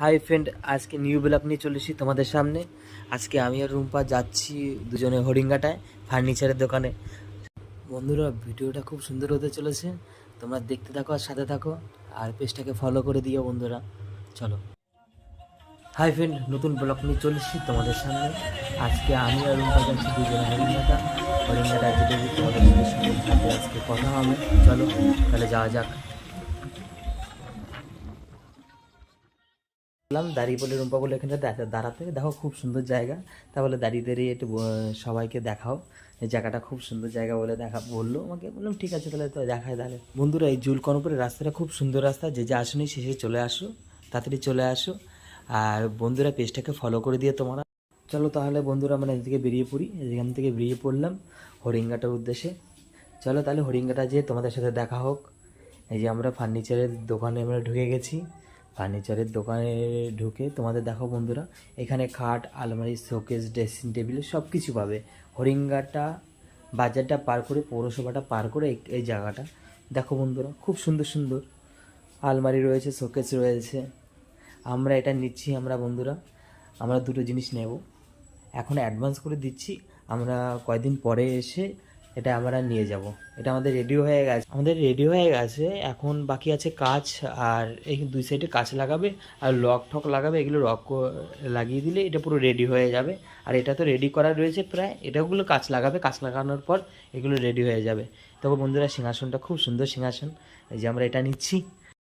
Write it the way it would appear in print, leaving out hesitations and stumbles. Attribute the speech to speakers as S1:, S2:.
S1: Hi friend, আজকে new blog নিয়ে চলে এসেছি তোমাদের সামনে। আজকে আমি আর রুম্পা যাচ্ছি দুজনে হরিঙ্গাটায় ফার্নিচারের দোকানে। বন্ধুরা, ভিডিওটা খুব সুন্দর হতে চলেছে, তোমরা দেখতে থাকো আর সাথে থাকো, আর পেজটাকে ফলো করে দিও বন্ধুরা। চলো। হাই ফ্রেন্ড, নতুন ব্লগ নিয়ে চলে এসেছি তোমাদের সামনে। আজকে আমি আর রুম্পা যাচ্ছি দুজনে হরিঙ্গাটা যেতে তোমাদের সাথে আজকে কথা হবে। চলো তাহলে যাওয়া যাক। দাঁড়িয়ে বলে রুম্পা বলে এখানটা দাঁড়াতে, দেখো খুব সুন্দর জায়গা। তা বলে দাঁড়িয়ে দাঁড়িয়ে একটু সবাইকে দেখাও এই জায়গাটা খুব সুন্দর জায়গা বলে বললো আমাকে। বললাম ঠিক আছে তাহলে, তো দেখায় তাহলে। বন্ধুরা, এই জুলকর্ণপুরের রাস্তাটা খুব সুন্দর রাস্তা, যে আসুনি শেষে চলে আসো, তাড়াতাড়ি চলে আসো। আর বন্ধুরা, পেজটাকে ফলো করে দিয়ে তোমরা। চলো তাহলে বন্ধুরা, আমরা এদিকে বেরিয়ে পড়ি। এখান থেকে বেরিয়ে পড়লাম হরিঙ্গাটার উদ্দেশ্যে। চলো তাহলে হরিঙ্গাটা যেয়ে তোমাদের সাথে দেখা হোক। এই যে আমরা ফার্নিচারের দোকানে আমরা ঢুকে গেছি। ফার্নিচারের দোকানে ঢুকে তোমাদের দেখো বন্ধুরা, এখানে খাট, আলমারি, শোকেস, ড্রেসিং টেবিল সব কিছু পাবে। হরিঙ্গাটা বাজারটা পার করে, পৌরসভাটা পার করে এই জায়গাটা দেখো বন্ধুরা, খুব সুন্দর সুন্দর আলমারি রয়েছে, শোকেস রয়েছে। আমরা এটা নিচ্ছি আমরা বন্ধুরা, আমরা দুটো জিনিস নেব। এখন অ্যাডভান্স করে দিচ্ছি, আমরা কয়েকদিন পরে এসে এটা আমরা নিয়ে যাব। এটা আমাদের রেডি হয়ে গেছে, এখন বাকি আছে কাচ। আর এই দুই সাইডে কাচ লাগাবে আর লক ঠক লাগাবে, এগুলো লাগিয়ে দিলে এটা পুরো রেডি হয়ে যাবে। আর এটা তো রেডি করা রয়েছে প্রায়, এটাগুলো কাচ লাগাবে, কাচ লাগানোর পর এগুলো রেডি হয়ে যাবে। তবে বন্ধুরা, সিংহাসনটা খুব সুন্দর সিংহাসন, এই যে আমরা এটা নিচ্ছি।